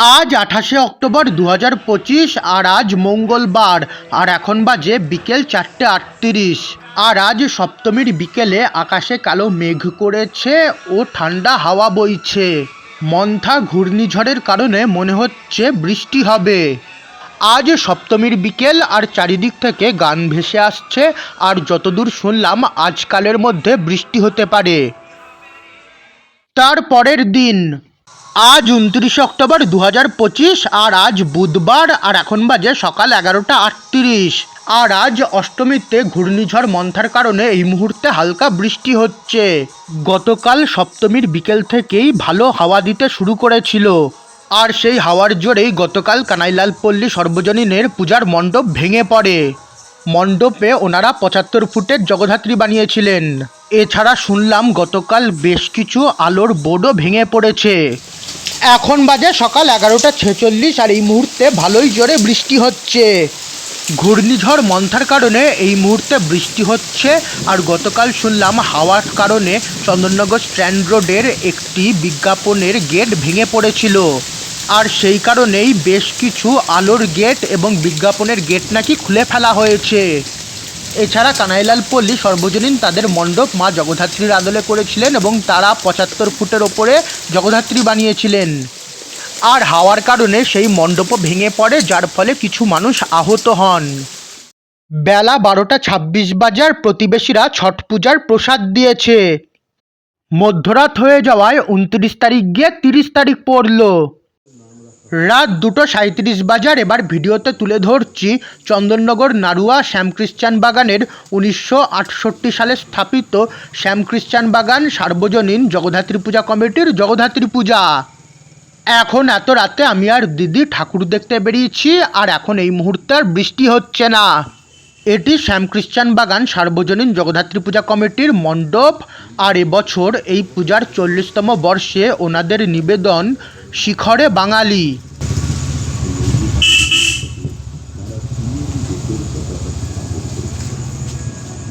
আজ 28শে অক্টোবর 2025 আর আজ মঙ্গলবার আর এখন বাজে বিকেল 4:38। আর আজ সপ্তমীর বিকেলে আকাশে কালো মেঘ করেছে ও ঠান্ডা হাওয়া বইছে। মন্থা ঘূর্ণিঝড়ের কারণে মনে হচ্ছে বৃষ্টি হবে। আজ সপ্তমীর বিকেল আর চারিদিক থেকে গান ভেসে আসছে, আর যতদূর শুনলাম আজকালের মধ্যে বৃষ্টি হতে পারে। তার পরের দিন আজ 29শে অক্টোবর 2025 আর আজ বুধবার আর এখন বাজে সকাল 11:38। আর আজ অষ্টমীতে ঘূর্ণিঝড় মন্থার কারণে এই মুহূর্তে হালকা বৃষ্টি হচ্ছে। গতকাল সপ্তমীর বিকেল থেকেই ভালো হাওয়া দিতে শুরু করেছিল, আর সেই হাওয়ার জোরেই গতকাল কানাইলাল পল্লী সর্বজনীনের পূজার মণ্ডপ ভেঙে পড়ে। মণ্ডপে ওনারা 75 ফুটের জগদ্ধাত্রী বানিয়েছিলেন। এছাড়া শুনলাম গতকাল বেশ কিছু আলোর বোর্ডও ভেঙে পড়েছে। এখন বাজে সকাল 11:46 আর এই মুহূর্তে ভালোই জোরে বৃষ্টি হচ্ছে। ঘূর্ণিঝড় মন্থার কারণে এই মুহূর্তে বৃষ্টি হচ্ছে। আর গতকাল শুনলাম হাওয়ার কারণে চন্দননগর স্ট্র্যান্ড রোডের একটি বিজ্ঞাপনের গেট ভেঙে পড়েছিল, আর সেই কারণেই বেশ কিছু আলোর গেট এবং বিজ্ঞাপনের গেট নাকি খুলে ফেলা হয়েছে। এছাড়া কানাইলাল পল্লী সর্বজনীন তাদের মণ্ডপ মা জগদ্ধাত্রীর আদলে করেছিলেন এবং তারা 75 ফুটের ওপরে জগদ্ধাত্রী বানিয়েছিলেন। আর হাওয়ার কারণে সেই মণ্ডপও ভেঙে পড়ে, যার ফলে কিছু মানুষ আহত হন। বেলা 12:26 বাজার প্রতিবেশীরা ছট পূজার প্রসাদ দিয়েছে। মধ্যরাত হয়ে যাওয়ায় 29 তারিখ গিয়ে 30 তারিখ পড়ল। রাত 2:37 বাজার এবার ভিডিওতে তুলে ধরছি চন্দননগর নাড়ুয়া শ্যামক্রিশ্চান বাগানের 1968 সালে স্থাপিত শ্যামক্রিশ্চান বাগান সার্বজনীন জগদ্ধাত্রী পূজা কমিটির জগদ্ধাত্রী পূজা। এখন এত রাতে আমি আর দিদি ঠাকুর দেখতে বেরিয়েছি, আর এখন এই মুহূর্তে আর বৃষ্টি হচ্ছে না। এটি শ্যামক্রিশ্চান বাগান সার্বজনীন জগদ্ধাত্রী পূজা কমিটির মণ্ডপ, আর এবছর এই পূজার 40তম বর্ষে ওনাদের নিবেদন শিখরে বাঙালি।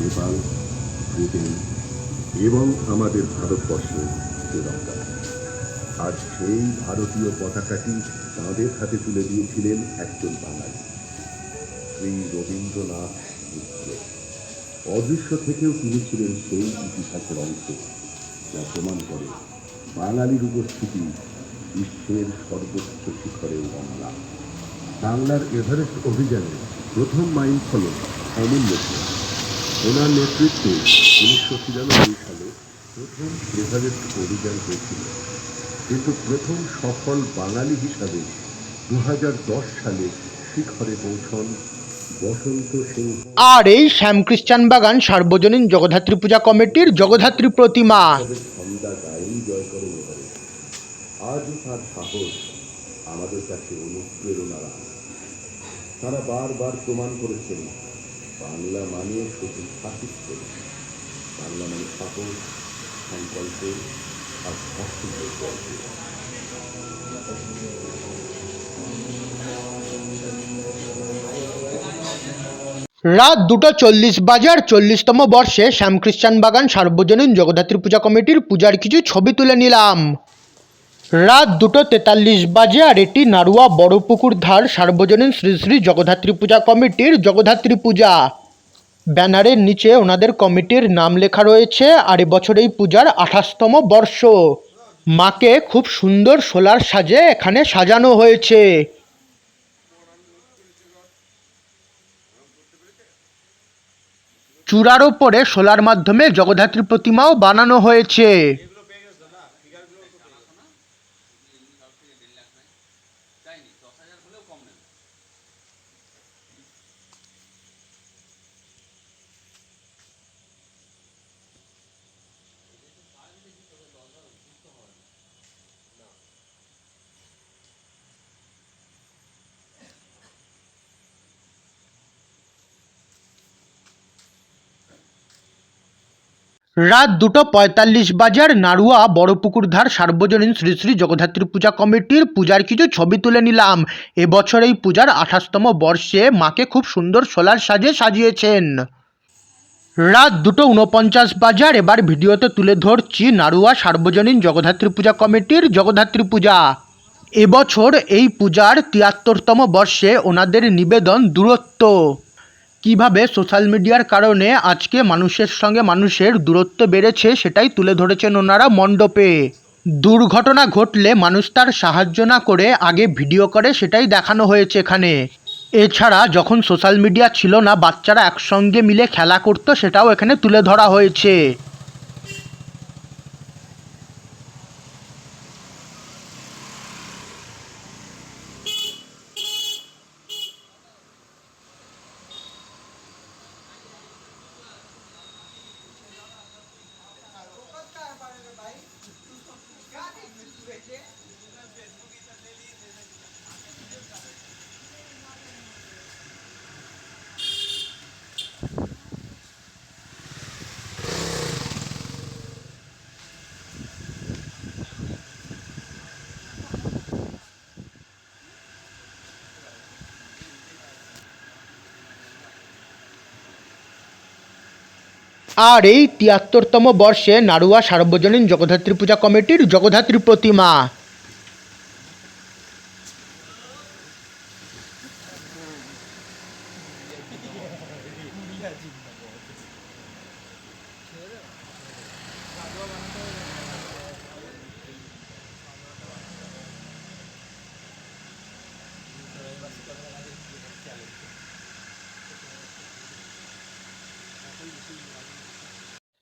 নেপাল, ব্রিটেন এবং আমাদের ভারতবর্ষের তিরঙ্গা। আর সেই ভারতীয় পতাকাটি তাঁদের হাতে তুলে দিয়েছিলেন একজন বাঙালি, শ্রী রবীন্দ্রনাথ মিত্র। অদৃশ্য থেকেও তিনি ছিলেন সেই ইতিহাসের অংশ, যা প্রমাণ করে বাঙালির উপস্থিতি বিশ্বের সর্বোচ্চ শিখরেও অমলা। বাংলার এভারেস্ট অভিযানে প্রথম মাইল ফলক অমূল্য ছিল। ওনার নেতৃত্বে 1993 সালে প্রথম এভারেস্ট অভিযান হয়েছিল, কিন্তু প্রথম সফল বাঙালি হিসাবে 2010 সালে শিখরে পৌঁছন বসন্ত সিংহ। আর এই শ্যামক্রিশ্চান বাগান সার্বজনীন জগদ্ধাত্রী পূজা কমিটির জগদ্ধাত্রী প্রতিমা। সন্ধ্যা গায়েই জয় করে এভারেস্ট। আজও তার সাহস আমাদের কাছে অনুপ্রেরণার আলো। তারা বারবার প্রমাণ করেছেন বাংলা মানে শুধু সাহিত্য, বাংলা মানে সাহস, সংকল্প আর ভক্তির গল্প। রাত 2:40 বাজার 40তম বর্ষে শ্যামক্রিশ্চান বাগান সার্বজনীন জগদ্ধাত্রী পূজা কমিটির পূজার কিছু ছবি তুলে নিলাম। রাত 2:43 বাজে আর এটি নাড়ুয়া বড়পুকুর ধার সার্বজনীন শ্রী শ্রী জগদ্ধাত্রী পূজা কমিটির জগদ্ধাত্রী পূজা। ব্যানারের নিচে ওনাদের কমিটির নাম লেখা রয়েছে, আর এবছর এই পূজার 28তম বর্ষ। মাকে খুব সুন্দর সোলার সাজে এখানে সাজানো হয়েছে। চূড়ার ওপরে সোলার মাধ্যমে জগদ্ধাত্রী প্রতিমাও বানানো হয়েছে। রাত 2:45 বাজার নাড়ুয়া বড়পুকুর ধার সার্বজনীন শ্রী শ্রী জগদ্ধাত্রী পূজা কমিটির পূজার কিছু ছবি তুলে নিলাম। এবছর এই পূজার 28তম বর্ষে মাকে খুব সুন্দর সোলার সাজে সাজিয়েছেন। রাত 2:49 বাজার এবার ভিডিওতে তুলে ধরছি নাড়ুয়া সার্বজনীন জগদ্ধাত্রী পূজা কমিটির জগদ্ধাত্রী পূজা। এবছর এই পূজার ৭৩তম বর্ষে ওনাদের নিবেদন দূরত্ব। কিভাবে সোশ্যাল মিডিয়ার কারণে আজকে মানুষের সঙ্গে মানুষের দূরত্ব বেড়েছে সেটাই তুলে ধরেছেন ওনারা মণ্ডপে। দুর্ঘটনা ঘটলে মানুষ তার সাহায্য না করে আগে ভিডিও করে, সেটাই দেখানো হয়েছে এখানে। এছাড়া যখন সোশ্যাল মিডিয়া ছিল না, বাচ্চারা একসঙ্গে মিলে খেলা করতো, সেটাও এখানে তুলে ধরা হয়েছে। আর এই ৭৩তম বর্ষে নাড়ুয়া সার্বজনীন জগদ্ধাত্রী পূজা কমিটির জগদ্ধাত্রী প্রতিমা।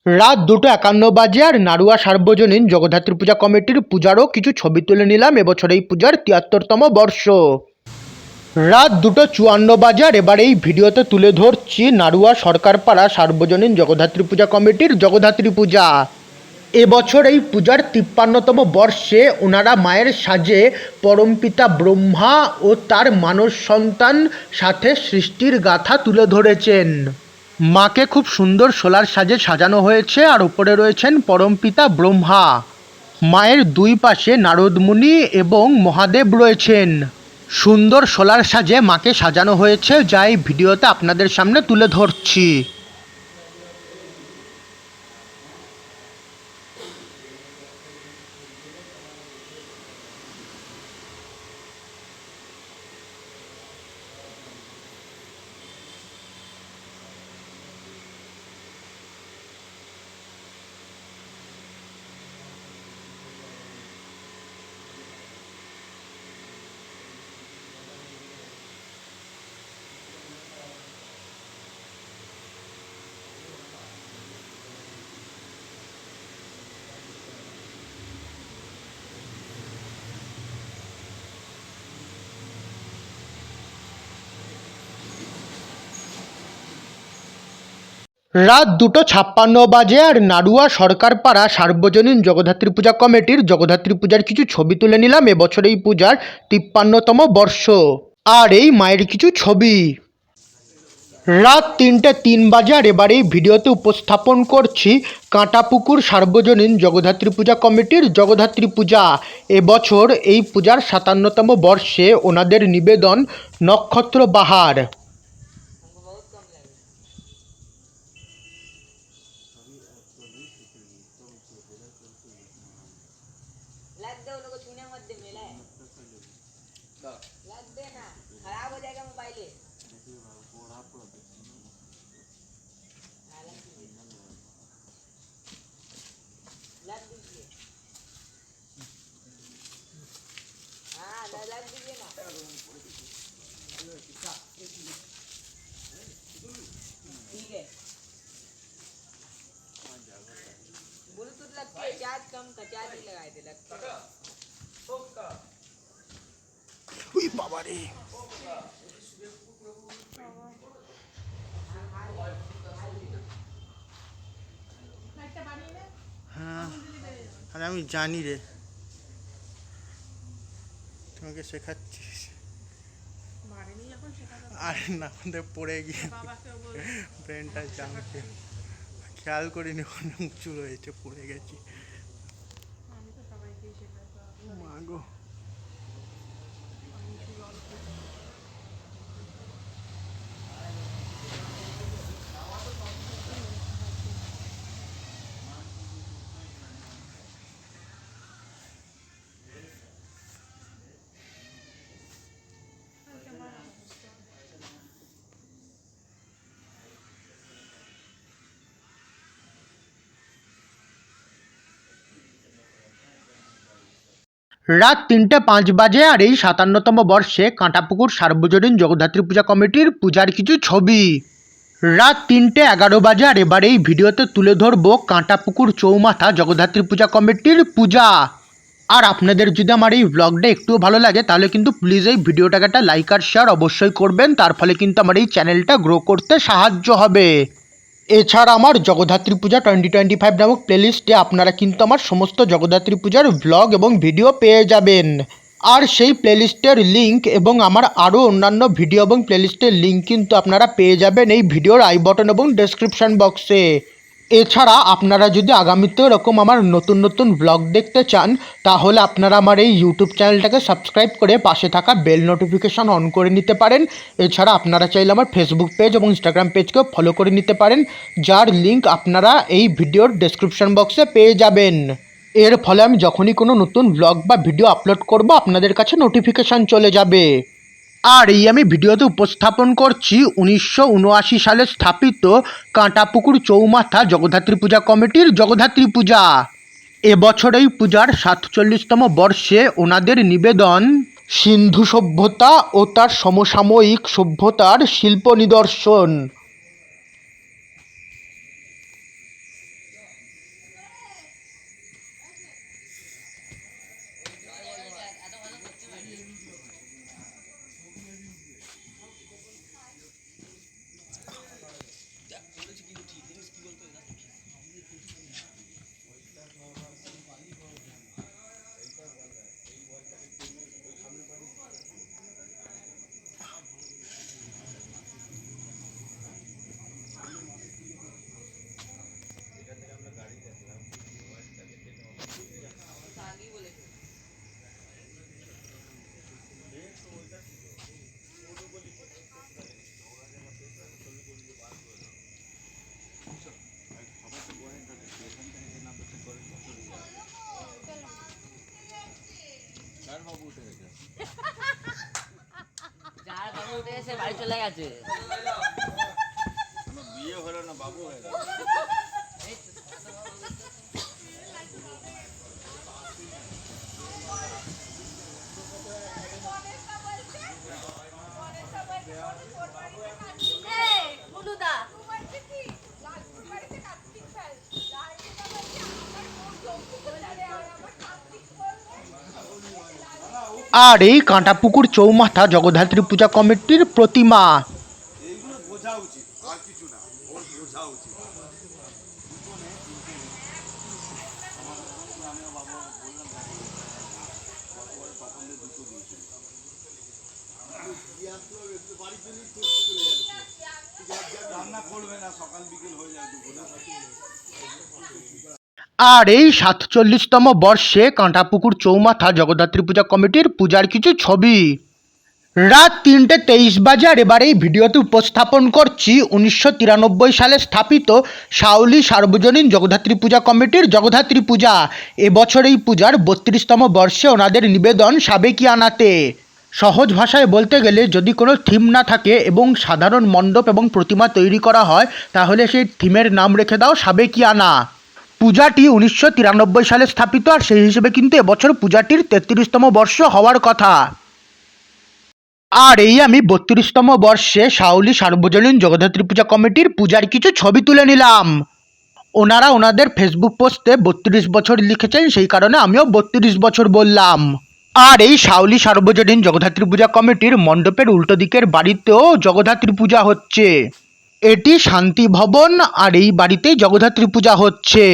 রাত ২:৫১ আর নাড়ুয়া সার্বজনীন জগদ্ধাত্রী পূজা কমিটির পূজারও কিছু ছবি তুলে নিলাম এবছর এই পূজার ৭৩তম বর্ষ। রাত ২:৫৪ আর এবার এই ভিডিওতে তুলে ধরছি নাড়ুয়া সরকারপাড়া সার্বজনীন জগদ্ধাত্রী পূজা কমিটির জগদ্ধাত্রী পূজা। এবছর এই পূজার ৫৩তম বর্ষে ওনারা মায়ের সাজে পরমপিতা ব্রহ্মা ও তার মানস সন্তান সাথে সৃষ্টির গাথা তুলে ধরেছেন। মাকে খুব সুন্দর সোলার সাজে সাজানো হয়েছে, আর উপরে রয়েছেন পরমপিতা ব্রহ্মা। মায়ের দুই পাশে নারদমুনি এবং মহাদেব রয়েছেন। সুন্দর সোলার সাজে মাকে সাজানো হয়েছে, যা এই ভিডিওতে আপনাদের সামনে তুলে ধরছি। রাত ২:৫৬ আর নাড়ুয়া সরকারপাড়া সার্বজনীন জগদ্ধাত্রী পূজা কমিটির জগদ্ধাত্রী পূজার কিছু ছবি তুলে নিলাম এবছর এই পূজার ৫৩তম বর্ষ। আর এই মায়ের কিছু ছবি। রাত ৩:০৩ আর এবার এই ভিডিওতে উপস্থাপন করছি কাঁটাপুকুর সার্বজনীন জগদ্ধাত্রী পূজা কমিটির জগদ্ধাত্রী পূজা। এবছর এই পূজার ৫৭তম বর্ষে ওনাদের নিবেদন নক্ষত্র বাহার। लग दो लोगों को छूने मत दे मेला है लग दे ना खराब हो जाएगा मोबाइल लग दीजिए हाँ लग दीजिए ना ठीक है ब्लूटूथ लगती है चार्ज कम का चार्ज ही लगाए थे लगता উই বাবা রে। হ্যাঁ, আরে আমি জানি রে, তোমাকে শেখাচ্ছিস। আরে না, পড়ে গিয়ে ব্রেনটা জামছে, খেয়াল করিনি ওখানে উঁচু রয়েছে, পড়ে গেছি। মাগো, রাত 3:05 বাজে আর এই 57তম বর্ষে কাঁটাপুকুর সার্বজনীন জগদ্ধাত্রী পূজা কমিটির পূজার কিছু ছবি। রাত 3:11 বাজে আর এবার এই ভিডিওতে তুলে ধরবো কাঁটাপুকুর চৌমাথা জগদ্ধাত্রী পূজা কমিটির পূজা। আর আপনাদের যদি আমার এই ব্লগটা একটুও ভালো লাগে তাহলে কিন্তু প্লিজ এই ভিডিওটাকে একটা লাইক আর শেয়ার অবশ্যই করবেন, তার ফলে কিন্তু আমার এই চ্যানেলটা গ্রো করতে সাহায্য হবে। এছাড়া আমার জগদ্ধাত্রী পূজা 2025 নামক প্লেলিস্টে আপনারা কিন্তু আমার সমস্ত জগদ্ধাত্রী পূজার ব্লগ এবং ভিডিও পেয়ে যাবেন। আর সেই প্লেলিস্টের লিঙ্ক এবং আমার আরও অন্যান্য ভিডিও এবং প্লেলিস্টের লিঙ্ক কিন্তু আপনারা পেয়ে যাবেন এই ভিডিওর আই বটন এবং ডেসক্রিপশন বক্সে। এছাড়া আপনারা যদি আগামীতে এরকম আমার নতুন নতুন ব্লগ দেখতে চান তাহলে আপনারা আমার এই ইউটিউব চ্যানেলটাকে সাবস্ক্রাইব করে পাশে থাকা বেল নোটিফিকেশন অন করে নিতে পারেন। এছাড়া আপনারা চাইলে আমার ফেসবুক পেজ এবং ইনস্টাগ্রাম পেজকেও ফলো করে নিতে পারেন, যার লিঙ্ক আপনারা এই ভিডিওর ডেসক্রিপশন বক্সে পেয়ে যাবেন। এর ফলে আমি যখনই কোনো নতুন ব্লগ বা ভিডিও আপলোড করব আপনাদের কাছে নোটিফিকেশান চলে যাবে। আর এই আমি ভিডিওতে উপস্থাপন করছি 1979 সালে স্থাপিত কাঁটাপুকুর চৌমাথা জগদ্ধাত্রী পূজা কমিটির জগদ্ধাত্রী পূজা। এবছর এই পূজার 47তম বর্ষে ওনাদের নিবেদন সিন্ধু সভ্যতা ও তার সমসাময়িক সভ্যতার শিল্প নিদর্শন। যার বাবু উঠে এসে বাড়ি চলে গেছে। বিয়ে হলো না, বাবু হয়ে গেল। আর এই কাঁটাপুকুর চৌমাথা জগদ্ধাত্রী পূজা কমিটির প্রতিমা। এইগুলো বোঝা উচিত, আর কিছু না, ওর বোঝা উচিত। রান্না করবে না, সকাল বিকেল হয়ে যায় দুপুরে। আর এই 47তম বর্ষে কাঁটাপুকুর চৌমাথা জগদ্ধাত্রী পূজা কমিটির পূজার কিছু ছবি। রাত 3:23 বাজে আর এবার এই ভিডিওতে উপস্থাপন করছি 1993 সালে স্থাপিত সাউলি সার্বজনীন জগদ্ধাত্রী পূজা কমিটির জগদ্ধাত্রী পূজা। এবছর এই পূজার 32তম বর্ষে ওনাদের নিবেদন সাবেকিয়ানাতে। সহজ ভাষায় বলতে গেলে যদি কোনো থিম না থাকে এবং সাধারণ মণ্ডপ এবং প্রতিমা তৈরি করা হয় তাহলে সেই থিমের নাম রেখে দাও সাবেকিয়ানা। পূজাটি 1993 সালে স্থাপিত আর সেই হিসেবে কিন্তু এবছর পূজাটির 33তম বর্ষ হওয়ার কথা। আর এই আমি 32তম বর্ষে সাউলি সার্বজনীন জগদ্ধাত্রী পূজা কমিটির পূজার কিছু ছবি তুলে নিলাম। ওনারা ওনাদের ফেসবুক পোস্টে 32 বছর লিখেছেন, সেই কারণে আমিও 32 বছর বললাম। আর এই সাউলি সার্বজনীন জগদ্ধাত্রী পূজা কমিটির মণ্ডপের উল্টো দিকের বাড়িতেও জগদ্ধাত্রী পূজা হচ্ছে। এটি শান্তি ভবন আর এই বাড়িতেই জগদ্ধাত্রী পূজা হচ্ছে।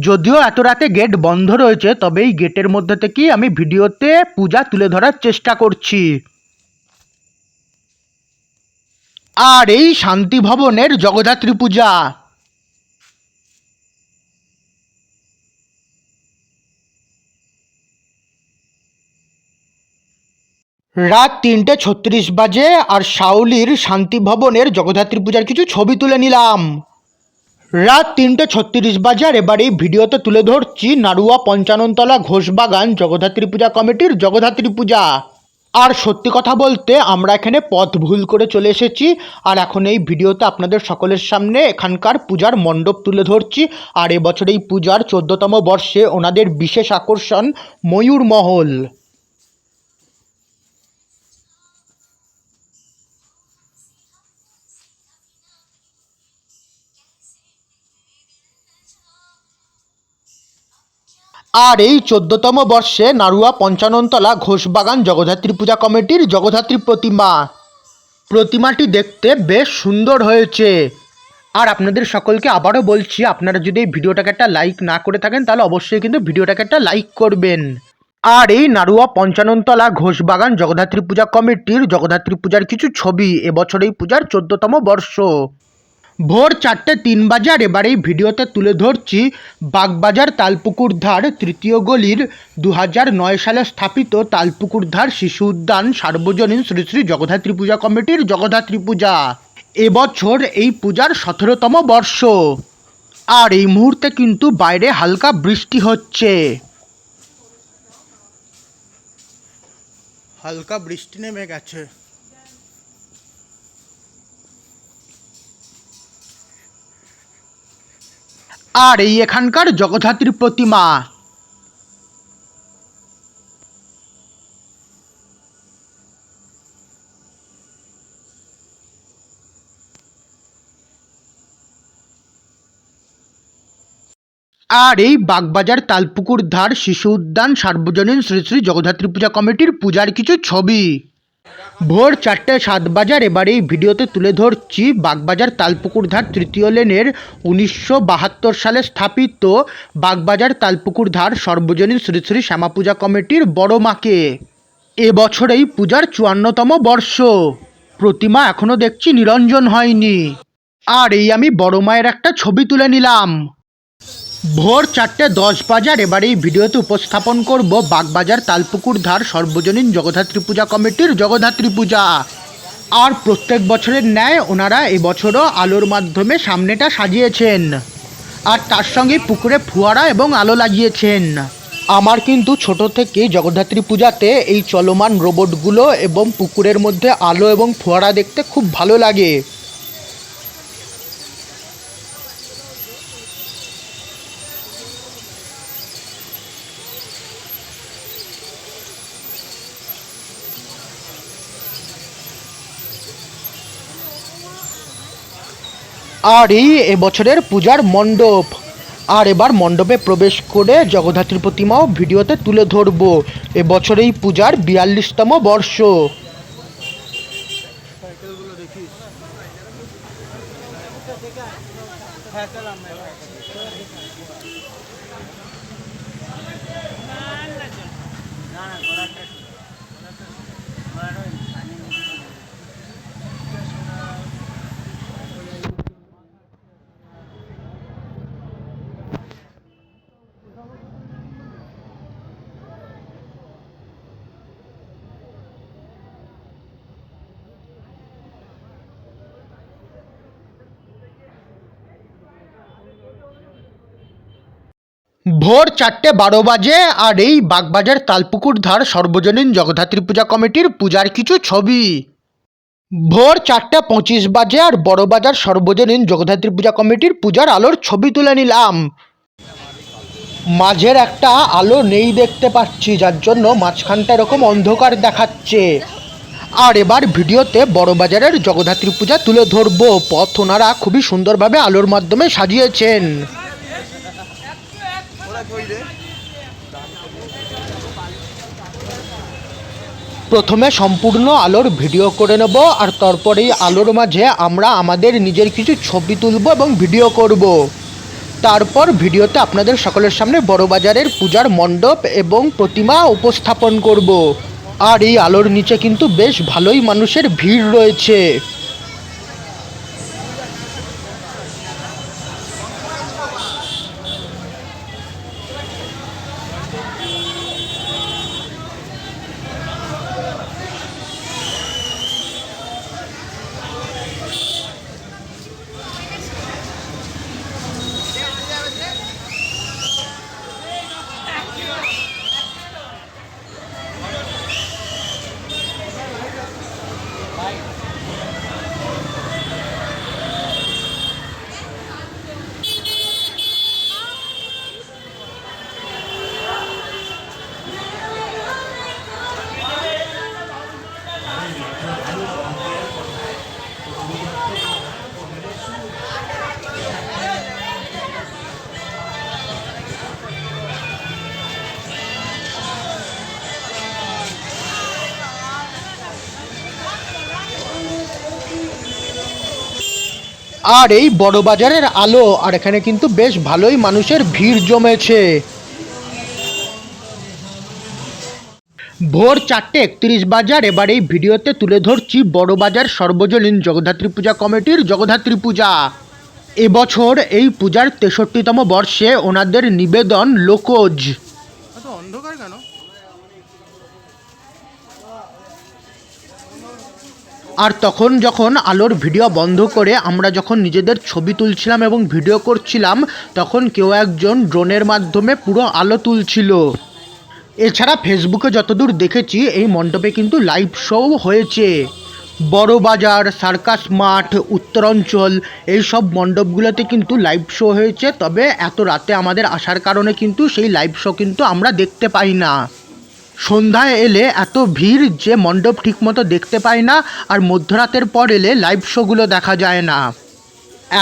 যদিও এত রাতে গেট বন্ধ রয়েছে তবে এই গেটের মধ্যে থেকেই আমি ভিডিওতে পূজা তুলে ধরার চেষ্টা করছি। আর এই শান্তি ভবনের জগদ্ধাত্রী পূজা। রাত 3:36 বাজে আর সাউলির শান্তি ভবনের জগদ্ধাত্রী পূজার কিছু ছবি তুলে নিলাম। রাত 3:36 বাজে আর এবার এই ভিডিওতে তুলে ধরছি নাড়ুয়া পঞ্চাননতলা ঘোষবাগান জগদ্ধাত্রী পূজা কমিটির জগদ্ধাত্রী পূজা। আর সত্যি কথা বলতে আমরা এখানে পথ ভুল করে চলে এসেছি, আর এখন এই ভিডিওতে আপনাদের সকলের সামনে এখানকার পূজার মণ্ডপ তুলে ধরছি। আর এবছর এই পূজার 14তম বর্ষে ওনাদের বিশেষ আকর্ষণ ময়ূর মহল। আর এই 14তম বর্ষে নাড়ুয়া পঞ্চাননতলা ঘোষবাগান জগদ্ধাত্রী পূজা কমিটির জগদ্ধাত্রী প্রতিমাটি দেখতে বেশ সুন্দর হয়েছে। আর আপনাদের সকলকে আবারও বলছি, আপনারা যদি এই ভিডিওটাকে একটা লাইক না করে থাকেন তাহলে অবশ্যই কিন্তু ভিডিওটাকে একটা লাইক করবেন। আর এই নাড়ুয়া পঞ্চাননতলা ঘোষবাগান জগদ্ধাত্রী পূজা কমিটির জগদ্ধাত্রী পূজার কিছু ছবি, এবছর এই পূজার 14তম বর্ষ। ভোর 4:03 আর এবার এই ভিডিওতে তুলে ধরছি বাগবাজার তালপুকুর ধার তৃতীয় গলির 2009 সালে স্থাপিত তালপুকুর ধার শিশু উদ্যান সার্বজনীন শ্রী শ্রী জগদ্ধাত্রী পূজা কমিটির জগদ্ধাত্রী পূজা। এবছর এই পূজার 17তম বর্ষ। আর এই মুহূর্তে কিন্তু বাইরে হালকা বৃষ্টি হচ্ছে, হালকা বৃষ্টি নেমে গেছে। আর এই এখানকার জগদ্ধাত্রী প্রতিমা। আর এই বাগবাজার তালপুকুর ধার শিশু উদ্যান সার্বজনীন শ্রী শ্রী জগদ্ধাত্রী পূজা কমিটির পূজার কিছু ছবি। ভোর 4:07 এবার এই ভিডিওতে তুলে ধরছি বাগবাজার তালপুকুর ধার তৃতীয় লেনের 1972 সালে স্থাপিত বাগবাজার তালপুকুর ধার সর্বজনীন শ্রী শ্রী শ্যামা পূজা কমিটির বড় মাকে। এবছর এই পূজার 54তম বর্ষ। প্রতিমা এখনও দেখছি নিরঞ্জন হয়নি। আর এই আমি বড় মায়ের একটা ছবি তুলে নিলাম। ভোর 4:10 আর এবার এই ভিডিওতে উপস্থাপন করব বাগবাজার তালপুকুর ধার সর্বজনীন জগদ্ধাত্রী পূজা কমিটির জগদ্ধাত্রী পূজা। আর প্রত্যেক বছরের ন্যায় ওনারা এবছরও আলোর মাধ্যমে সামনেটা সাজিয়েছেন, আর তার সঙ্গে পুকুরে ফোয়ারা এবং আলো লাগিয়েছেন। আমার কিন্তু ছোট থেকে জগদ্ধাত্রী পূজাতে এই চলমান রোবটগুলো এবং পুকুরের মধ্যে আলো এবং ফোয়ারা দেখতে খুব ভালো লাগে। আর এই এবছরের পূজার মণ্ডপ। আর এবার মণ্ডপে প্রবেশ করে জগদ্ধাত্রী প্রতিমাও ভিডিওতে তুলে ধরব। এবছর এই পূজার 42তম বর্ষ। ভোর 4:12 আর এই বাগবাজার তালপুকুর ধার সর্বজনীন জগদ্ধাত্রী পূজা কমিটির পূজার কিছু ছবি। ভোর 4:25 আর বড়বাজার সর্বজনীন জগদ্ধাত্রী পূজা কমিটির পূজার আলোর ছবি তুলে নিলাম। মাঝের একটা আলো নেই দেখতে পাচ্ছি, যার জন্য মাঝখানটা এরকম অন্ধকার দেখাচ্ছে। আর এবার ভিডিওতে বড়বাজারের জগদ্ধাত্রী পূজা তুলে ধরবো। পথ ওনারা খুবই সুন্দরভাবে আলোর মাধ্যমে সাজিয়েছেন। প্রথমে সম্পূর্ণ আলোর ভিডিও করে নেব, আর তারপরেই আলোর মাঝে আমরা আমাদের নিজের কিছু ছবি তুলব এবং ভিডিও করব। তারপর ভিডিওতে আপনাদের সকলের সামনে বড়বাজারের পূজার মণ্ডপ এবং প্রতিমা উপস্থাপন করব। আর এই আলোর নিচে কিন্তু বেশ ভালোই মানুষের ভিড় রয়েছে। আর এই বড় বাজারের আলো, আর এখানে কিন্তু বেশ ভালোই মানুষের ভিড় জমেছে। ভোর 4:31 বাজার। এবার এই ভিডিওতে তুলে ধরছি বড়বাজার সর্বজনীন জগদ্ধাত্রী পূজা কমিটির জগদ্ধাত্রী পূজা। এবছর এই পূজার 63তম বর্ষে ওনাদের নিবেদন লোকজ। এত অন্ধকার কেন? আর তখন যখন আলোর ভিডিও বন্ধ করে আমরা যখন নিজেদের ছবি তুলছিলাম এবং ভিডিও করছিলাম, তখন কেউ একজন ড্রোনের মাধ্যমে পুরো আলো তুলছিল। এছাড়া ফেসবুকে যতদূর দেখেছি এই মণ্ডপে কিন্তু লাইভ শো হয়েছে। বড় বাজার, সার্কাস মাঠ, উত্তরাঞ্চল এই সব মণ্ডপগুলোতে কিন্তু লাইভ শো হয়েছে, তবে এত রাতে আমাদের আসার কারণে কিন্তু সেই লাইভ শো কিন্তু আমরা দেখতে পাই না। সন্ধ্যায় এলে এত ভিড় যে মণ্ডপ ঠিকমতো দেখতে পাই না, আর মধ্যরাতের পর এলে লাইভ শোগুলো দেখা যায় না।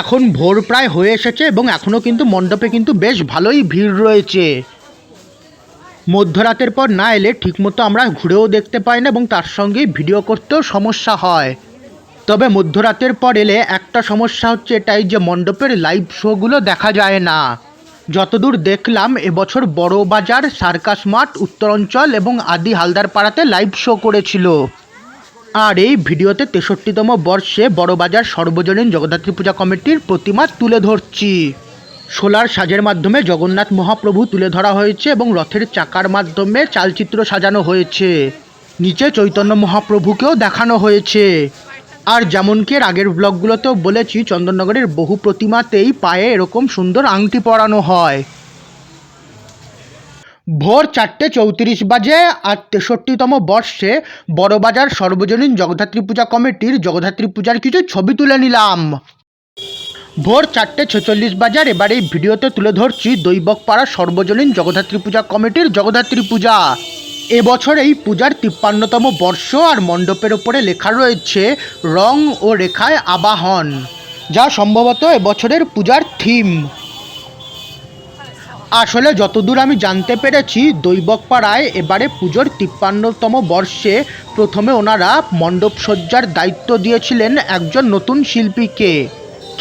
এখন ভোর প্রায় হয়ে এসেছে এবং এখনও কিন্তু মণ্ডপে কিন্তু বেশ ভালোই ভিড় রয়েছে। মধ্যরাতের পর না এলে ঠিকমতো আমরা ঘুরেও দেখতে পাই না এবং তার সঙ্গে ভিডিও করতেও সমস্যা হয়। তবে মধ্যরাতের পর এলে একটা সমস্যা হচ্ছে এটাই যে মণ্ডপের লাইভ শোগুলো দেখা যায় না। যতদূর দেখলাম এবছর বড় বাজার, সার্কাস মাঠ, উত্তরাঞ্চল এবং আদি হালদার পাড়াতে লাইভ শো করেছিল। আর এই ভিডিওতে 63তম বর্ষে বড়বাজার সর্বজনীন জগদ্ধাত্রী পূজা কমিটির প্রতিমা তুলে ধরছি। সোলার সাজের মাধ্যমে জগন্নাথ মহাপ্রভু তুলে ধরা হয়েছে এবং রথের চাকার মাধ্যমে চালচিত্র সাজানো হয়েছে। নিচে চৈতন্য মহাপ্রভুকেও দেখানো হয়েছে। আর যেমনকি এর আগের ব্লগগুলোতেও বলেছি, চন্দননগরের বহু প্রতিমাতেই পায়ে এরকম সুন্দর আংটি পরানো হয়। ভোর 4:34 বাজে আর 63তম বর্ষে বড়বাজার সর্বজনীন জগদ্ধাত্রী পূজা কমিটির জগদ্ধাত্রী পূজার কিছু ছবি তুলে নিলাম। ভোর 4:46 বাজার। এবার এই ভিডিওতে তুলে ধরছি দৈবকপাড়া সর্বজনীন জগদ্ধাত্রী পূজা কমিটির জগদ্ধাত্রী পূজা। এবছর এই পূজার 53তম বর্ষ আর মণ্ডপের ওপরে লেখা রয়েছে রং ও রেখায় আবাহন, যা সম্ভবত এবছরের পূজার থিম। আসলে যতদূর আমি জানতে পেরেছি, দৈবকপাড়ায় এবারে পুজোর 53তম বর্ষে প্রথমে ওনারা মণ্ডপ সজ্জার দায়িত্ব দিয়েছিলেন একজন নতুন শিল্পীকে,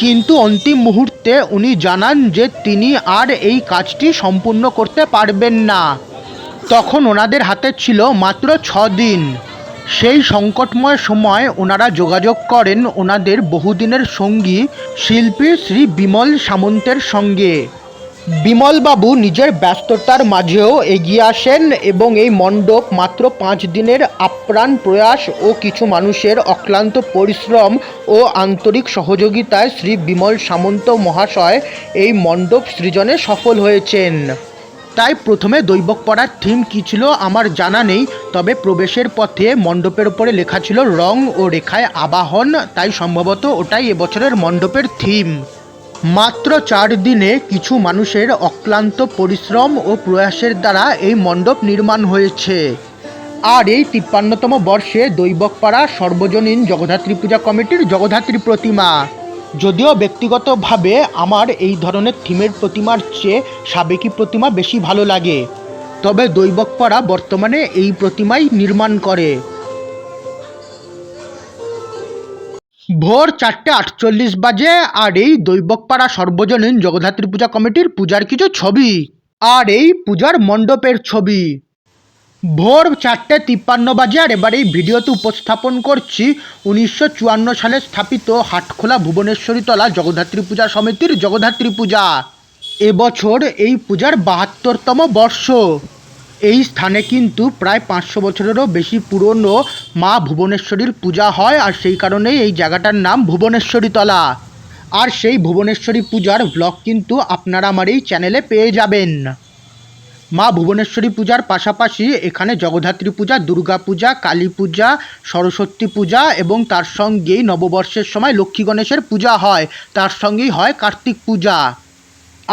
কিন্তু অন্তিম মুহূর্তে উনি জানান যে তিনি আর এই কাজটি সম্পূর্ণ করতে পারবেন না। তখন ওনাদের হাতে ছিল মাত্র 6 দিন। সেই সংকটময় সময় ওনারা যোগাযোগ করেন ওনাদের বহুদিনের সঙ্গী শিল্পী শ্রী বিমল সামন্তের সঙ্গে। বিমলবাবু নিজের ব্যস্ততার মাঝেও এগিয়ে আসেন এবং এই মণ্ডপ মাত্র 5 দিনের আপ্রাণ প্রয়াস ও কিছু মানুষের অক্লান্ত পরিশ্রম ও আন্তরিক সহযোগিতায় শ্রী বিমল সামন্ত মহাশয় এই মণ্ডপ সৃজনে সফল হয়েছেন। তাই প্রথমে দৈবকপাড়ার থিম কী ছিল আমার জানা নেই, তবে প্রবেশের পথে মণ্ডপের উপরে লেখা ছিল রং ও রেখায় আবাহন, তাই সম্ভবত ওটাই এবছরের মণ্ডপের থিম। মাত্র 4 দিনে কিছু মানুষের অক্লান্ত পরিশ্রম ও প্রয়াসের দ্বারা এই মণ্ডপ নির্মাণ হয়েছে। আর এই 53তম বর্ষে দৈবকপাড়া সর্বজনীন জগদ্ধাত্রী পূজা কমিটির জগদ্ধাত্রী প্রতিমা। যদিও ব্যক্তিগতভাবে আমার এই ধরনের থিমের প্রতিমার চেয়ে সাবেকি প্রতিমা বেশি ভালো লাগে, তবে দৈবকপাড়া বর্তমানে এই প্রতিমাই নির্মাণ করে। ভোর 4:48 বাজে আর এই দৈবকপাড়া সর্বজনীন জগদ্ধাত্রী পূজা কমিটির পূজার কিছু ছবি আর এই পূজার মণ্ডপের ছবি। ভোর 4:53 বাজে আর এবার এই ভিডিওতে উপস্থাপন করছি 1954 সালে স্থাপিত হাটখোলা ভুবনেশ্বরীতলা জগদ্ধাত্রী পূজা সমিতির জগদ্ধাত্রী পূজা। এবছর এই পূজার 72তম বর্ষ। এই স্থানে কিন্তু প্রায় 500 বছরেরও বেশি পুরনো মা ভুবনেশ্বরীর পূজা হয়, আর সেই কারণেই এই জায়গাটার নাম ভুবনেশ্বরীতলা। আর সেই ভুবনেশ্বরী পূজার ব্লগ কিন্তু আপনারা আমার এই চ্যানেলে পেয়ে যাবেন। মা ভুবনেশ্বরী পূজার পাশাপাশি এখানে জগদ্ধাত্রী পূজা, দুর্গা পূজা, কালী পূজা, সরস্বতী পূজা এবং তার সঙ্গেই নববর্ষের সময় লক্ষ্মী গণেশের পূজা হয়, তার সঙ্গেই হয় কার্তিক পূজা।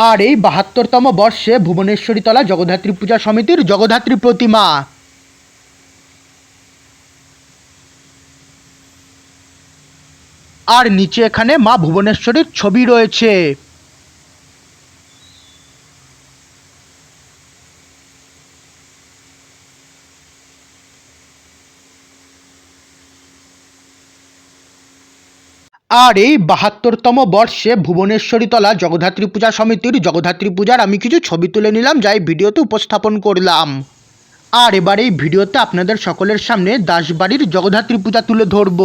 আর এই 72তম বর্ষে ভুবনেশ্বরীতলা জগদ্ধাত্রী পূজা সমিতির জগদ্ধাত্রী প্রতিমা। আর নিচে এখানে মা ভুবনেশ্বরীর ছবি রয়েছে। আর এই ৭২তম বর্ষে ভুবনেশ্বরীতলা জগদ্ধাত্রী পূজা সমিতির জগদ্ধাত্রী পূজার আমি কিছু ছবি তুলে নিলাম, যা এই ভিডিওতে উপস্থাপন করলাম। আর এবার এই ভিডিওতে আপনাদের সকলের সামনে দাসবাড়ির জগদ্ধাত্রী পূজা তুলে ধরব।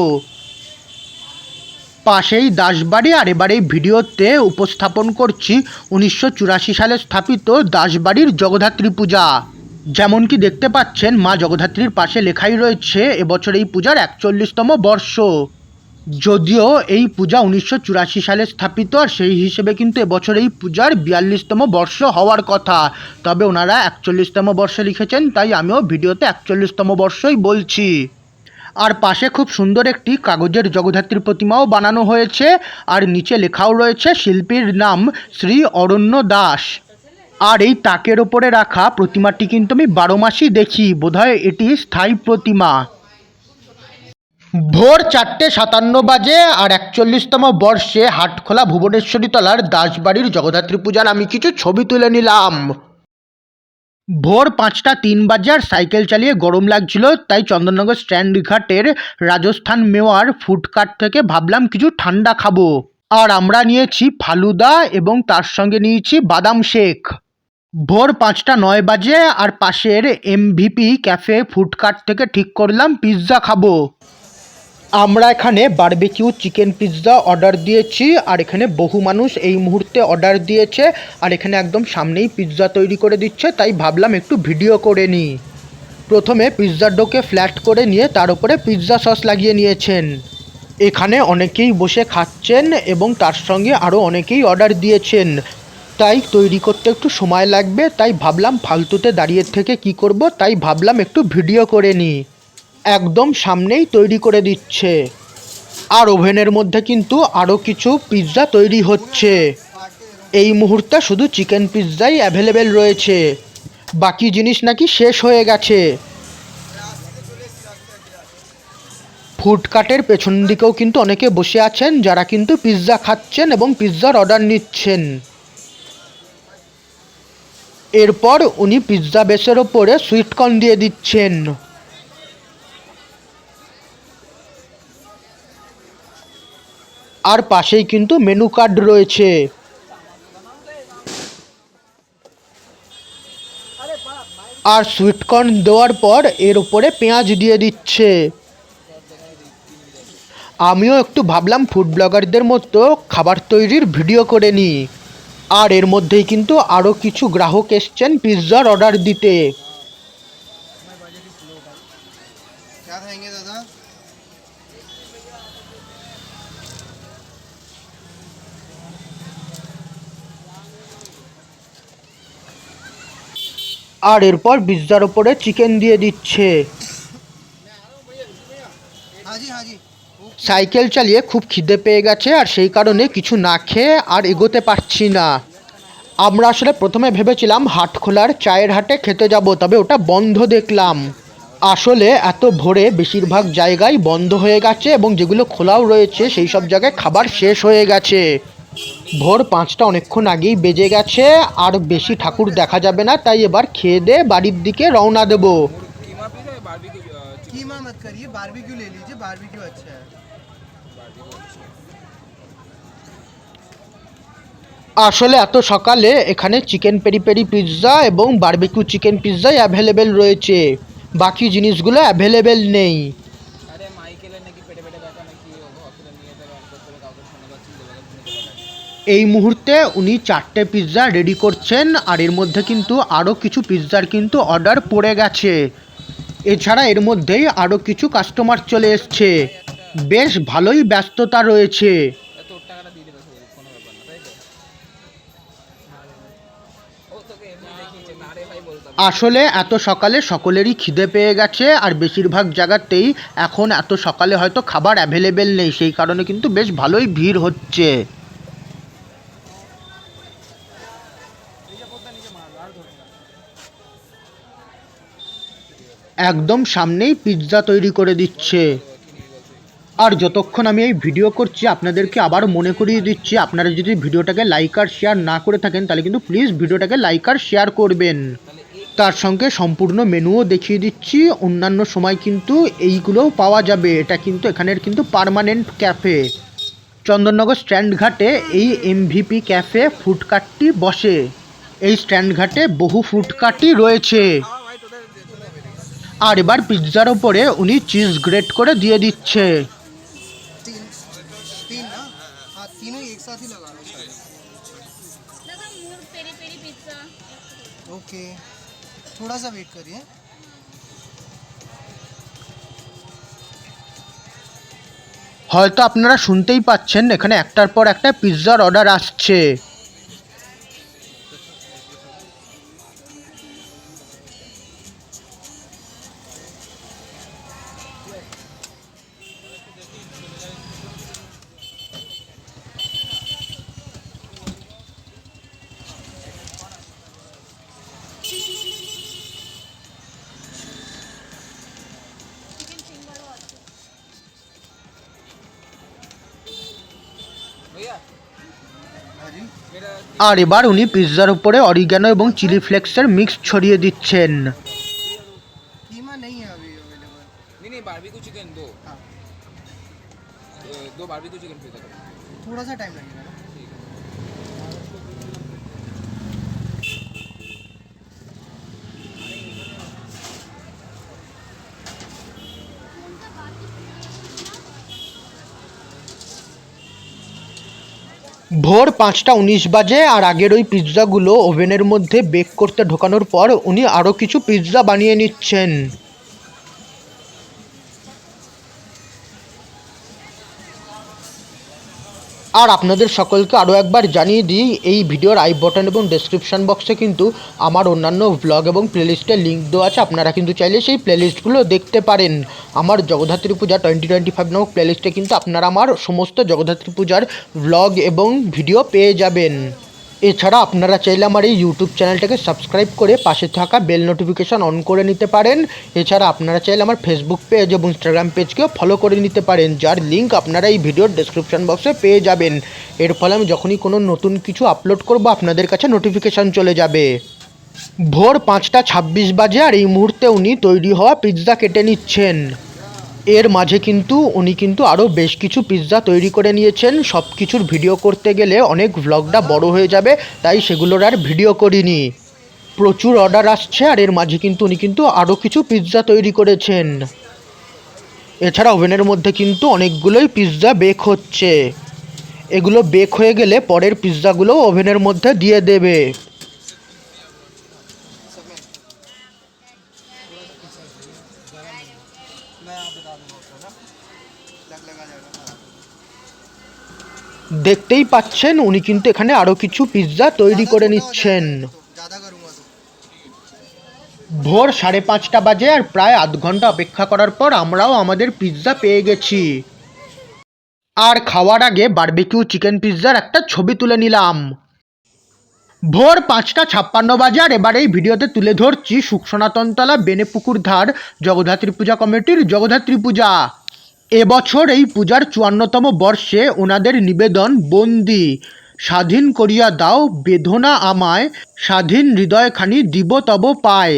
পাশেই দাসবাড়ি। আর এবার এই ভিডিওতে উপস্থাপন করছি ১৯৮৪ সালে স্থাপিত দাসবাড়ির জগদ্ধাত্রী পূজা। যেমন কি দেখতে পাচ্ছেন, মা জগদ্ধাত্রীর পাশে লেখাই রয়েছে এবছর এই পূজার ৪১তম বর্ষ। যদিও এই পূজা ১৯৮৪ সালে স্থাপিত, আর সেই হিসেবে কিন্তু এবছর এই পূজার ৪২তম বর্ষ হওয়ার কথা। তবে ওনারা ৪১তম বর্ষে লিখেছেন, তাই আমিও ভিডিওতে ৪১তম বর্ষই বলছি। আর পাশে খুব সুন্দর একটি কাগজের জগদ্ধাত্রীর প্রতিমাও বানানো হয়েছে, আর নিচে লেখাও রয়েছে শিল্পীর নাম শ্রী অরণ্য দাস। আর এই তাকের ওপরে রাখা প্রতিমাটি কিন্তু আমি ১২ মাসই দেখি, বোধহয় এটি স্থায়ী প্রতিমা। ভোর ৪:৫৭ বাজে, আর ৪১তম বর্ষে হাটখোলা ভুবনেশ্বরীতলার দাসবাড়ির জগদ্ধাত্রী পূজার আমি কিছু ছবি তুলে নিলাম। ভোর ৫:০৩ বাজে, আর সাইকেল চালিয়ে গরম লাগছিল, তাই চন্দননগর স্ট্যান্ড ঘাটের রাজস্থান মেওয়ার ফুডকার্ট থেকে ভাবলাম কিছু ঠান্ডা খাবো। আর আমরা নিয়েছি ফালুদা এবং তার সঙ্গে নিয়েছি বাদাম শেক। ভোর ৫:০৯ বাজে, আর পাশের MVP ক্যাফে ফুডকার্ট থেকে ঠিক করলাম পিৎজা খাবো। আমরা এখানে বারবিকিউ চিকেন পিৎজা অর্ডার দিয়েছি, আর এখানে বহু মানুষ এই মুহূর্তে অর্ডার দিয়েছে, আর এখানে একদম সামনেই পিৎজা তৈরি করে দিচ্ছে, তাই ভাবলাম একটু ভিডিও করে নিই। প্রথমে পিৎজার ডোকে ফ্ল্যাট করে নিয়ে তার উপরে পিৎজা সস লাগিয়ে নিয়েছেন। এখানে অনেকেই বসে খাচ্ছেন এবং তার সঙ্গে আরও অনেকেই অর্ডার দিয়েছেন, তাই তৈরি করতে একটু সময় লাগবে। তাই ভাবলাম ফালতুতে দাঁড়িয়ে থেকে কি করব, তাই ভাবলাম একটু ভিডিও করে নিই। একদম সামনেই তৈরি করে দিচ্ছে, আর ওভেনের মধ্যে কিন্তু আরও কিছু পিৎজা তৈরি হচ্ছে। এই মুহূর্তে শুধু চিকেন পিৎজাই অ্যাভেলেবেল রয়েছে, বাকি জিনিস নাকি শেষ হয়ে গেছে। ফুডকার্টের পেছন দিকেও কিন্তু অনেকে বসে আছেন, যারা কিন্তু পিৎজা খাচ্ছেন এবং পিৎজার অর্ডার নিচ্ছেন। এরপর উনি পিৎজা বেসের ওপরে সুইটকর্ন দিয়ে দিচ্ছেন। আর পাশেই কিন্তু মেনু কার্ড রয়েছে। আর সুইটকর্ন দেওয়ার পর এর উপরে পেঁয়াজ দিয়ে দিচ্ছে। আমিও একটু ভাবলাম ফুড ব্লগারদের মতো খাবার তৈরির ভিডিও করে নিই। আর এর মধ্যেই কিন্তু আরও কিছু গ্রাহক এসছেন পিৎজার অর্ডার দিতে। আর এরপর পিৎজার ওপরে চিকেন দিয়ে দিচ্ছে। সাইকেল চালিয়ে খুব খিদে পেয়ে গেছে, আর সেই কারণে কিছু না খেয়ে আর এগোতে পারছি না। আমরা আসলে প্রথমে ভেবেছিলাম হাটখোলার চায়ের হাটে খেতে যাব, তবে ওটা বন্ধ দেখলাম। আসলে এত ভোরে বেশিরভাগ জায়গায় বন্ধ হয়ে গেছে, এবং যেগুলো খোলাও রয়েছে সেই সব জায়গায় খাবার শেষ হয়ে গেছে। ভোর ৫টা অনেকক্ষণ আগেই বেজে গেছে, আর বেশি ঠাকুর দেখা যাবে না, তাই এবার খেয়ে দিয়ে বাড়ির দিকে রওনা দেব। कीमा मत करिए, बारबेक्यू ले लीजिए, बारबेक्यू अच्छा है। আসলে এত সকালে এখানে চিকেন পেরি পেরি পিৎজা এবং বারবিকিউ চিকেন পিৎজাই অ্যাভেলেবেল রয়েছে, বাকি জিনিসগুলো অ্যাভেলেবেল নেই। এই মুহূর্তে উনি 4টে পিৎজা রেডি করছেন, আর এর মধ্যে কিন্তু আরও কিছু পিৎজার কিন্তু অর্ডার পড়ে গেছে। এছাড়া এর মধ্যেই আরও কিছু কাস্টমার চলে এসছে, বেশ ভালোই ব্যস্ততা রয়েছে। আসলে এত সকালে সকলেরই খিদে পেয়ে গেছে, আর বেশিরভাগ জায়গাতেই এখন এত সকালে হয়তো খাবার অ্যাভেলেবেল নেই, সেই কারণে কিন্তু বেশ ভালোই ভিড় হচ্ছে। একদম সামনেই পিৎজা তৈরি করে দিচ্ছে। আর যতক্ষণ আমি এই ভিডিও করছি আপনাদেরকে আবার মনে করিয়ে দিচ্ছি, আপনারা যদি ভিডিওটাকে লাইক আর শেয়ার না করে থাকেন তাহলে কিন্তু প্লিজ ভিডিওটাকে লাইক আর শেয়ার করবেন। তার সঙ্গে সম্পূর্ণ মেনুও দেখিয়ে দিচ্ছি, অন্যান্য সময় কিন্তু এইগুলোও পাওয়া যাবে। এটা কিন্তু এখানের কিন্তু পার্মানেন্ট ক্যাফে। চন্দননগর স্ট্যান্ড ঘাটে এই এমভিপি ক্যাফে ফুডকার্টটি বসে। এই স্ট্যান্ড ঘাটে বহু ফুডকার্টই রয়েছে। আর এবার পিৎজার ওপরে উনি চিজ গ্রেট করে দিয়ে দিচ্ছে। तीन तीन ना हाँ तीनों एक साथ ही लगा लो शायद। दादा मोर पेरी पेरी पिझ्झा ओके थोड़ा सा वेट करिए। হয়তো আপনারা শুনতেই পাচ্ছেন এখানে একটার পর একটা পিৎজার অর্ডার আসছে। हाँ जी আর এবার উনি পিৎজার উপরে অরিগ্যানো এবং চিলি ফ্লেক্সের মিক্স ছড়িয়ে দিচ্ছেন। कीमा नहीं है अभी अवेलेबल। नहीं नहीं बारबेक्यू चिकन दो हाँ दो बारबेक्यू चिकन पिज़्ज़ा करो थोड़ा सा टाइम लगेगा ना। ভোর 5:19 বাজে আর আগের ওই পিৎজাগুলো ওভেনের মধ্যে বেক করতে ঢোকানোর পর উনি আরও কিছু পিৎজা বানিয়ে নিচ্ছেন। আর আপনাদের সকলকে আরও একবার জানিয়ে দিই, এই ভিডিওর আই বটন এবং ডেসক্রিপশন বক্সে কিন্তু আমার অন্যান্য ভ্লগ এবং প্লেলিস্টের লিঙ্ক দেওয়া আছে। আপনারা কিন্তু চাইলে সেই প্লেলিস্টগুলো দেখতে পারেন। আমার জগদ্ধাত্রী পূজা 2025 নামক প্লেলিস্টে কিন্তু আপনারা আমার সমস্ত জগদ্ধাত্রী পূজার ভ্লগ এবং ভিডিও পেয়ে যাবেন। এছাড়া আপনারা চাইলে আমার এই ইউটিউব চ্যানেলটাকে সাবস্ক্রাইব করে পাশে থাকা বেল নোটিফিকেশান অন করে নিতে পারেন। এছাড়া আপনারা চাইলে আমার ফেসবুক পেজ এবং ইনস্টাগ্রাম পেজকেও ফলো করে নিতে পারেন, যার লিঙ্ক আপনারা এই ভিডিওর ডেসক্রিপশন বক্সে পেয়ে যাবেন। এর ফলে আমি যখনই কোনো নতুন কিছু আপলোড করব আপনাদের কাছে নোটিফিকেশান চলে যাবে। ভোর 5:26 বাজে আর এই মুহূর্তে উনি তৈরি হওয়া পিৎজা কেটে নিচ্ছেন। এর মাঝে কিন্তু উনি আরও বেশ কিছু পিৎজা তৈরি করে নিয়েছেন। সব কিছুর ভিডিও করতে গেলে অনেক ভ্লগটা বড় হয়ে যাবে, তাই সেগুলোর আর ভিডিও করিনি। প্রচুর অর্ডার আসছে আর এর মাঝে উনি আরও কিছু পিৎজা তৈরি করেছেন। এছাড়া ওভেনের মধ্যে কিন্তু অনেকগুলোই পিৎজা বেক হচ্ছে। এগুলো বেক হয়ে গেলে পরের পিৎজাগুলো ওভেনের মধ্যে দিয়ে দেবে। मैं आप बता दूँगा आपको ना लगा जाएगा। দেখতেই পাচ্ছেন উনি এখানে আরও কিছু পিৎজা তৈরি করে নিচ্ছেন। ज़्यादा करूँगा तो ভোর 5:30 বাজে আর প্রায় আধ ঘন্টা অপেক্ষা করার পর আমরাও আমাদের পিৎজা পেয়ে গেছি। আর খাওয়ার আগে বারবিকিউ চিকেন পিৎজার একটা ছবি তুলে নিলাম। ভোর 5:56 বাজে আর এবার এই ভিডিওতে তুলে ধরছি সুখ সনাতনতলা বেনেপুকুর ধার জগদ্ধাত্রী পূজা কমিটির জগদ্ধাত্রী পূজা। এবছর এই পূজার 54তম বর্ষে ওনাদের নিবেদন বন্দি স্বাধীন করিয়া দাও বেদনা আমায় স্বাধীন হৃদয়খানি দিব তব পায়।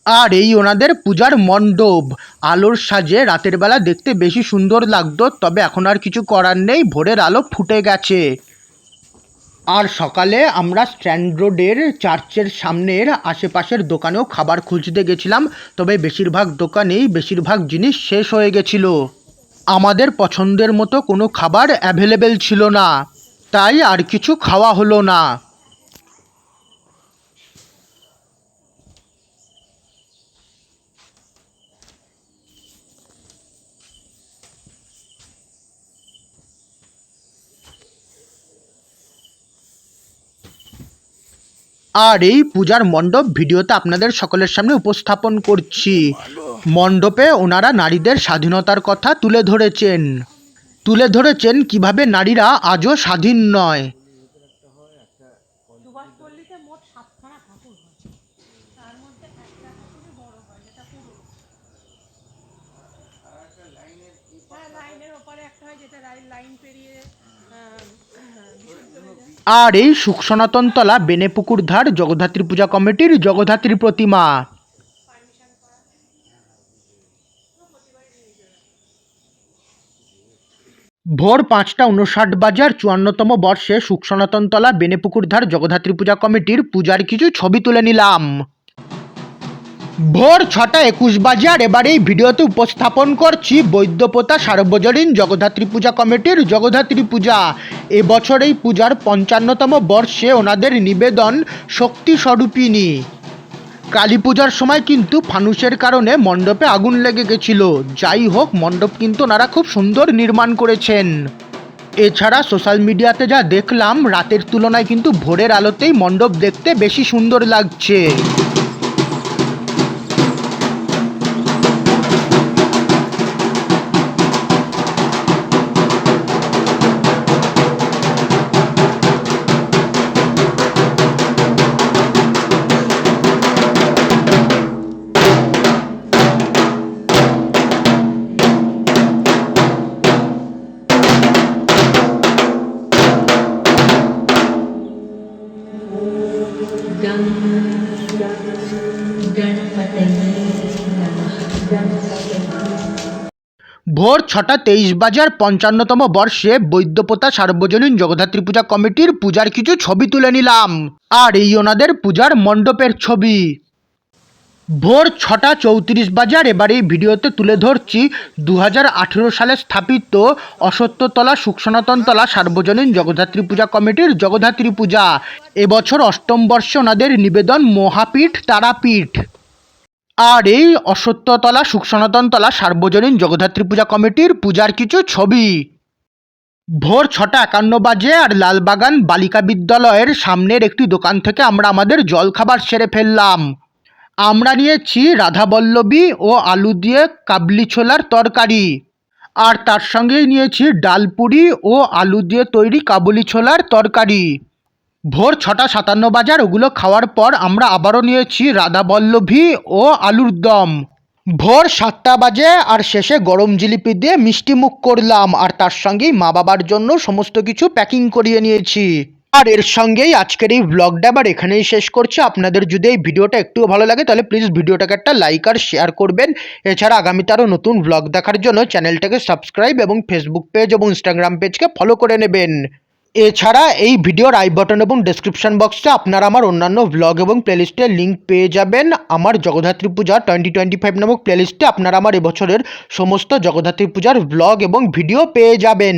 আর এই ওনাদের পূজার মণ্ডপ আলোর সাজে রাতের বেলা দেখতে বেশি সুন্দর লাগতো, তবে এখন আর কিছু করার নেই, ভোরের আলো ফুটে গেছে। আর সকালে আমরা স্ট্যান্ড রোডের চার্চের সামনের আশেপাশের দোকানেও খাবার খুঁজতে গেছিলাম, তবে বেশিরভাগ দোকানেই বেশিরভাগ জিনিস শেষ হয়ে গেছিলো। আমাদের পছন্দের মতো কোনো খাবার অ্যাভেলেবেল ছিল না, তাই আর কিছু খাওয়া হলো না। আর এই পূজার মণ্ডপ ভিডিওতে আপনাদের সকলের সামনে উপস্থাপন করছি। মণ্ডপে ওনারা নারীদের স্বাধীনতার কথা তুলে ধরেছেন কিভাবে নারীরা আজও স্বাধীন নয়। সুভাষপল্লীতে মোট 7খানা ঠাকুর হয়, তার মধ্যে একটা ঠাকুরই বড় হয়, যেটা পুরো লাইনের ওপারে একটা হয়, যেটা লাইন পেরিয়ে আর এই সুখ সনাতনতলা বেনেপুকুর ধার জগদ্ধাত্রী পূজা কমিটির জগদ্ধাত্রী প্রতিমা। ভোর 5:59 আর 54তম বর্ষে সুখ সনাতনতলা বেনেপুকুরধার জগদ্ধাত্রী পূজা কমিটির পূজার কিছু ছবি তুলে নিলাম। ভোর 6:21 আর এবার এই ভিডিওতে উপস্থাপন করছি বৈদ্যপোতা সার্বজনীন জগদ্ধাত্রী পূজা কমিটির জগদ্ধাত্রী পূজা। এবছর এই পূজার 55তম বর্ষে ওনাদের নিবেদন শক্তি স্বরূপিণী। কালী পূজার সময় কিন্তু ফানুসের কারণে মণ্ডপে আগুন লেগে গেছিল। যাই হোক, মণ্ডপ কিন্তু ওনারা খুব সুন্দর নির্মাণ করেছেন। এছাড়া সোশ্যাল মিডিয়াতে যা দেখলাম, রাতের তুলনায় কিন্তু ভোরের আলোতেই মণ্ডপ দেখতে বেশি সুন্দর লাগছে। ভোর 6:23 আর 55তম বর্ষে বৈদ্যপোতা সার্বজনীন জগদ্ধাত্রী পূজা কমিটির পূজার কিছু ছবি তুলে নিলাম। আর এই ওনাদের পূজার মণ্ডপের ছবি। ভোর 6:34 আর এবার এই ভিডিওতে তুলে ধরছি 2018 সালে স্থাপিত অসত্যতলা সুখ সনাতনতলা সার্বজনীন জগদ্ধাত্রী পূজা কমিটির জগদ্ধাত্রী পূজা। এবছর 8ম বর্ষে ওনাদের নিবেদন মহাপীঠ তারাপীঠ। আর এই অসত্যতলা সুখ সনাতনতলা সার্বজনীন জগদ্ধাত্রী পূজা কমিটির পূজার কিছু ছবি। ভোর 6:51 আর লালবাগান বালিকা বিদ্যালয়ের সামনের একটি দোকান থেকে আমরা আমাদের জলখাবার সেরে ফেললাম। আমরা নিয়েছি রাধাবল্লভী ও আলু দিয়ে কাবলি ছোলার তরকারি, আর তার সঙ্গেই নিয়েছি ডালপুরি ও আলু দিয়ে তৈরি কাবুলি ছোলার তরকারি। ভোর 6:57 আর ওগুলো খাওয়ার পর আমরা আবারও নিয়েছি রাধাবল্লভী ও আলুর দম। ভোর 7টা বাজে আর শেষে গরম জিলিপি দিয়ে মিষ্টি মুখ করলাম, আর তার সঙ্গেই মা বাবার জন্য সমস্ত কিছু প্যাকিং করিয়ে নিয়েছি। আর এর সঙ্গেই আজকের এই ব্লগটা আবার এখানেই শেষ করছি। আপনাদের যদি এই ভিডিওটা একটুও ভালো লাগে তাহলে প্লিজ ভিডিওটাকে একটা লাইক আর শেয়ার করবেন। এছাড়া আগামীতে আরও নতুন ব্লগ দেখার জন্য চ্যানেলটাকে সাবস্ক্রাইব এবং ফেসবুক পেজ এবং ইনস্টাগ্রাম পেজকে ফলো করে নেবেন। এছাড়া এই ভিডিওর আই বাটন এবং ডেসক্রিপশন বক্সে আপনারা আমার অন্যান্য ব্লগ এবং প্লেলিস্টের লিঙ্ক পেয়ে যাবেন। আমার জগদ্ধাত্রী পূজা 2025 নামক প্লেলিস্টে আপনারা আমার এবছরের সমস্ত জগদ্ধাত্রী পূজার ব্লগ এবং ভিডিও পেয়ে যাবেন।